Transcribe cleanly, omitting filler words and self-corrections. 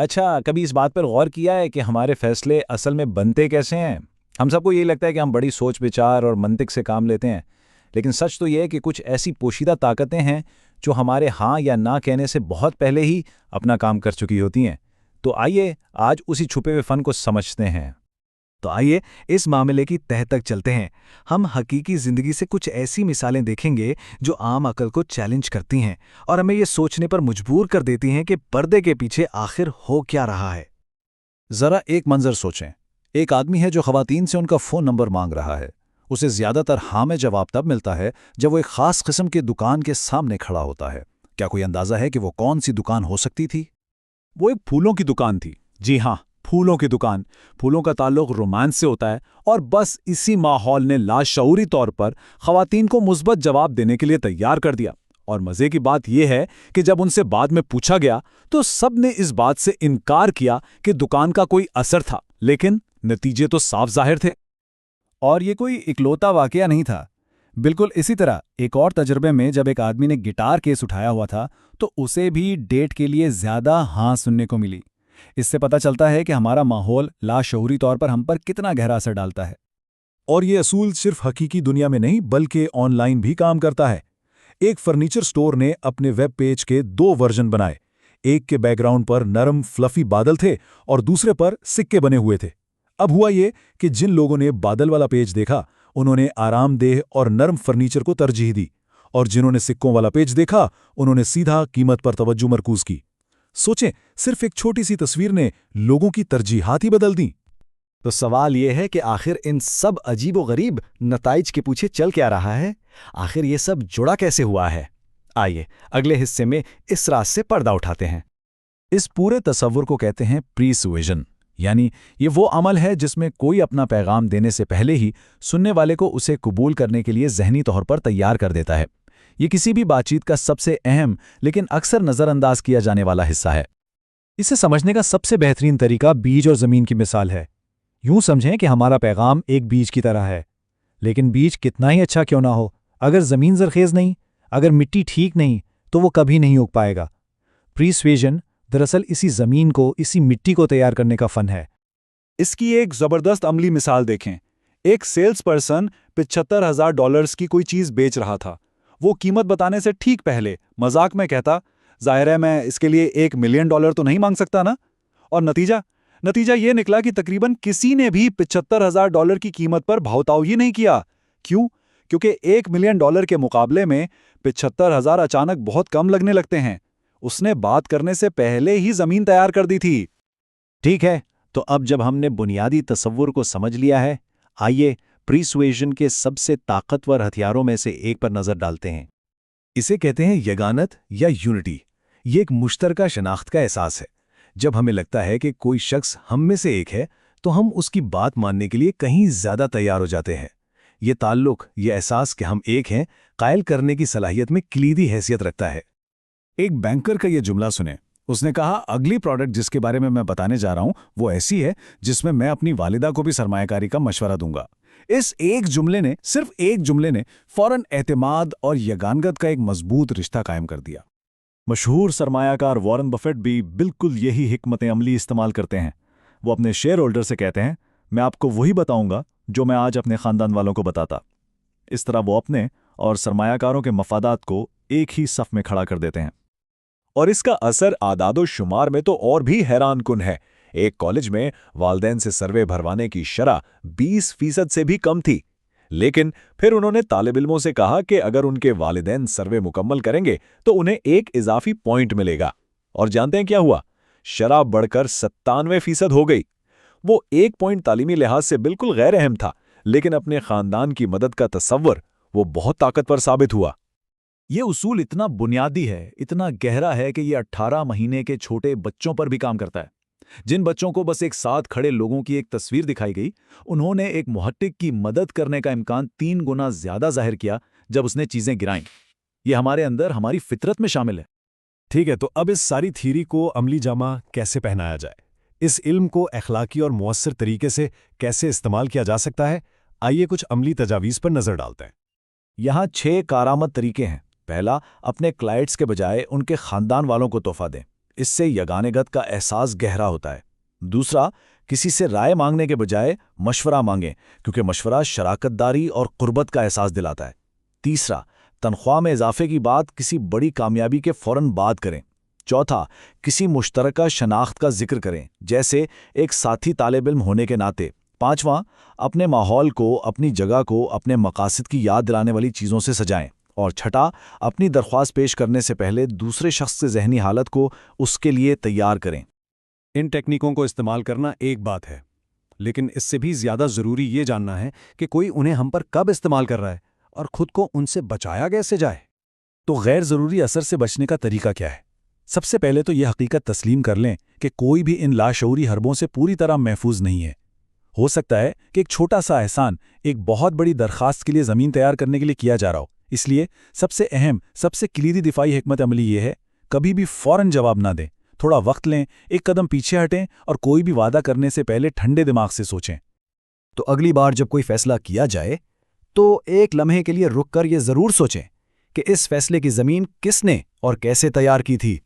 اچھا، کبھی اس بات پر غور کیا ہے کہ ہمارے فیصلے اصل میں بنتے کیسے ہیں؟ ہم سب کو یہی لگتا ہے کہ ہم بڑی سوچ بچار اور منطق سے کام لیتے ہیں، لیکن سچ تو یہ ہے کہ کچھ ایسی پوشیدہ طاقتیں ہیں جو ہمارے ہاں یا نہ کہنے سے بہت پہلے ہی اپنا کام کر چکی ہوتی ہیں۔ تو آئیے آج اسی چھپے ہوئے فن کو سمجھتے ہیں۔ تو آئیے اس معاملے کی تہہ تک چلتے ہیں۔ ہم حقیقی زندگی سے کچھ ایسی مثالیں دیکھیں گے جو عام عقل کو چیلنج کرتی ہیں اور ہمیں یہ سوچنے پر مجبور کر دیتی ہیں کہ پردے کے پیچھے آخر ہو کیا رہا ہے۔ ذرا ایک منظر سوچیں، ایک آدمی ہے جو خواتین سے ان کا فون نمبر مانگ رہا ہے۔ اسے زیادہ تر ہاں میں جواب تب ملتا ہے جب وہ ایک خاص قسم کی دکان کے سامنے کھڑا ہوتا ہے۔ کیا کوئی اندازہ ہے کہ وہ کون سی دکان ہو سکتی تھی؟ وہ ایک پھولوں کی دکان تھی۔ جی ہاں، پھولوں کی دکان۔ پھولوں کا تعلق رومانس سے ہوتا ہے، اور بس اسی ماحول نے لاشعوری طور پر خواتین کو مثبت جواب دینے کے لیے تیار کر دیا۔ اور مزے کی بات یہ ہے کہ جب ان سے بعد میں پوچھا گیا تو سب نے اس بات سے انکار کیا کہ دکان کا کوئی اثر تھا، لیکن نتیجے تو صاف ظاہر تھے۔ اور یہ کوئی اکلوتا واقعہ نہیں تھا۔ بالکل اسی طرح ایک اور تجربے میں جب ایک آدمی نے گٹار کیس اٹھایا ہوا تھا تو اسے بھی ڈیٹ کے لیے زیادہ ہاں سننے کو ملی۔ اس سے پتہ چلتا ہے کہ ہمارا ماحول لاشعوری طور پر ہم پر کتنا گہرا اثر ڈالتا ہے۔ اور یہ اصول صرف حقیقی دنیا میں نہیں بلکہ آن لائن بھی کام کرتا ہے۔ ایک فرنیچر سٹور نے اپنے ویب پیج کے 2 ورژن بنائے۔ ایک کے بیک گراؤنڈ پر نرم فلفی بادل تھے اور دوسرے پر سکے بنے ہوئے تھے۔ اب ہوا یہ کہ جن لوگوں نے بادل والا پیج دیکھا انہوں نے آرام دہ اور نرم فرنیچر کو ترجیح دی، اور جنہوں نے سکوں والا پیج دیکھا انہوں نے سیدھا قیمت پر توجہ مرکوز کی۔ سوچیں، صرف ایک چھوٹی سی تصویر نے لوگوں کی ترجیحات ہی بدل دیں۔ تو سوال یہ ہے کہ آخر ان سب عجیب و غریب نتائج کے پیچھے چل کیا رہا ہے؟ آخر یہ سب جڑا کیسے ہوا ہے؟ آئیے اگلے حصے میں اس راز سے پردہ اٹھاتے ہیں۔ اس پورے تصور کو کہتے ہیں پری-سویژن، یعنی یہ وہ عمل ہے جس میں کوئی اپنا پیغام دینے سے پہلے ہی سننے والے کو اسے قبول کرنے کے لیے ذہنی طور پر تیار کر دیتا ہے۔ یہ کسی بھی بات چیت کا سب سے اہم لیکن اکثر نظر انداز کیا جانے والا حصہ ہے۔ اسے سمجھنے کا سب سے بہترین طریقہ بیج اور زمین کی مثال ہے۔ یوں سمجھیں کہ ہمارا پیغام ایک بیج کی طرح ہے، لیکن بیج کتنا ہی اچھا کیوں نہ ہو، اگر زمین زرخیز نہیں، اگر مٹی ٹھیک نہیں تو وہ کبھی نہیں اگ پائے گا۔ پری-سویژن دراصل اسی زمین کو، اسی مٹی کو تیار کرنے کا فن ہے۔ اس کی ایک زبردست عملی مثال دیکھیں۔ ایک سیلز پرسن $75,000 کی کوئی چیز بیچ رہا تھا۔ وہ قیمت بتانے سے ٹھیک پہلے مذاق میں کہتا، ظاہر ہے میں اس کے لیے $1 ملین تو نہیں مانگ سکتا نا؟ اور نتیجہ یہ نکلا کہ تقریباً کسی نے بھی $75,000 کی قیمت پر بھاؤتاؤ ہی نہیں کیا۔ کیوں؟ کیونکہ $1 ملین کے مقابلے میں 75,000 اچانک بہت کم لگنے لگتے ہیں۔ اس نے بات کرنے سے پہلے ہی زمین تیار کر دی تھی۔ ٹھیک ہے، تو اب جب ہم نے بنیادی تصور کو سمجھ لیا ہے، آئیے پری-سویژن کے سب سے طاقتور ہتھیاروں میں سے ایک پر نظر ڈالتے ہیں۔ اسے کہتے ہیں یگانت یا یونٹی۔ یہ ایک مشترکہ شناخت کا احساس ہے۔ جب ہمیں لگتا ہے کہ کوئی شخص ہم میں سے ایک ہے تو ہم اس کی بات ماننے کے لیے کہیں زیادہ تیار ہو جاتے ہیں۔ یہ تعلق، یہ احساس کہ ہم ایک ہیں، قائل کرنے کی صلاحیت میں کلیدی حیثیت رکھتا ہے۔ ایک بینکر کا یہ جملہ سنیں۔ اس نے کہا، اگلی پروڈکٹ جس کے بارے میں بتانے جا رہا ہوں وہ ایسی ہے جس میں اپنی والدہ کو بھی سرمایہ کاری کا مشورہ دوں گا۔ اس صرف ایک جملے نے فوراً اعتماد اور یگانگت کا ایک مضبوط رشتہ قائم کر دیا۔ مشہور سرمایہ کار وارن بفیٹ بھی بالکل یہی حکمت عملی استعمال کرتے ہیں۔ وہ اپنے شیئر ہولڈر سے کہتے ہیں، میں آپ کو وہی بتاؤں گا جو میں آج اپنے خاندان والوں کو بتاتا۔ اس طرح وہ اپنے اور سرمایہ کاروں کے مفادات کو ایک ہی صف میں کھڑا کر دیتے ہیں۔ اور اس کا اثر اعداد و شمار میں تو اور بھی حیران کن ہے۔ ایک کالج میں والدین سے سروے بھروانے کی شرح 20% سے بھی کم تھی، لیکن پھر انہوں نے طالب علموں سے کہا کہ اگر ان کے والدین سروے مکمل کریں گے تو انہیں ایک اضافی پوائنٹ ملے گا۔ اور جانتے ہیں کیا ہوا؟ شرح بڑھ کر 97% ہو گئی۔ وہ ایک پوائنٹ تعلیمی لحاظ سے بالکل غیر اہم تھا، لیکن اپنے خاندان کی مدد کا تصور وہ بہت طاقتور ثابت ہوا۔ یہ اصول اتنا بنیادی ہے، اتنا گہرا ہے کہ یہ 18 مہینے کے چھوٹے بچوں پر بھی کام کرتا ہے۔ جن بچوں کو بس ایک ساتھ کھڑے لوگوں کی ایک تصویر دکھائی گئی، انہوں نے ایک محقق کی مدد کرنے کا امکان 3 گنا زیادہ ظاہر کیا جب اس نے چیزیں گرائیں۔ یہ ہمارے اندر، ہماری فطرت میں شامل ہے۔ ٹھیک ہے، تو اب اس ساری تھیوری کو عملی جامہ کیسے پہنایا جائے؟ اس علم کو اخلاقی اور مؤثر طریقے سے کیسے استعمال کیا جا سکتا ہے؟ آئیے کچھ عملی تجاویز پر نظر ڈالتے ہیں۔ یہاں 6 کارآمد طریقے ہیں۔ پہلا، اپنے کلائنٹس کے بجائے ان کے خاندان والوں کو تحفہ دیں۔ اس سے یگانگت کا احساس گہرا ہوتا ہے۔ دوسرا، کسی سے رائے مانگنے کے بجائے مشورہ مانگیں، کیونکہ مشورہ شراکت داری اور قربت کا احساس دلاتا ہے۔ تیسرا، تنخواہ میں اضافے کی بات کسی بڑی کامیابی کے فوراً بعد کریں۔ چوتھا، کسی مشترکہ شناخت کا ذکر کریں، جیسے ایک ساتھی طالب علم ہونے کے ناطے۔ پانچواں، اپنے ماحول کو، اپنی جگہ کو اپنے مقاصد کی یاد دلانے والی چیزوں سے سجائیں۔ اور چھٹا، اپنی درخواست پیش کرنے سے پہلے دوسرے شخص کی ذہنی حالت کو اس کے لیے تیار کریں۔ ان ٹیکنیکوں کو استعمال کرنا ایک بات ہے، لیکن اس سے بھی زیادہ ضروری یہ جاننا ہے کہ کوئی انہیں ہم پر کب استعمال کر رہا ہے اور خود کو ان سے بچایا کیسے جائے۔ تو غیر ضروری اثر سے بچنے کا طریقہ کیا ہے؟ سب سے پہلے تو یہ حقیقت تسلیم کر لیں کہ کوئی بھی ان لاشعوری حربوں سے پوری طرح محفوظ نہیں ہے۔ ہو سکتا ہے کہ ایک چھوٹا سا احسان ایک بہت بڑی درخواست کے لیے زمین تیار کرنے کے لیے کیا جا رہا ہو۔ اس لیے سب سے اہم، سب سے کلیدی دفاعی حکمت عملی یہ ہے، کبھی بھی فوراً جواب نہ دیں، تھوڑا وقت لیں، ایک قدم پیچھے ہٹیں اور کوئی بھی وعدہ کرنے سے پہلے ٹھنڈے دماغ سے سوچیں۔ تو اگلی بار جب کوئی فیصلہ کیا جائے تو ایک لمحے کے لیے رک کر یہ ضرور سوچیں کہ اس فیصلے کی زمین کس نے اور کیسے تیار کی تھی۔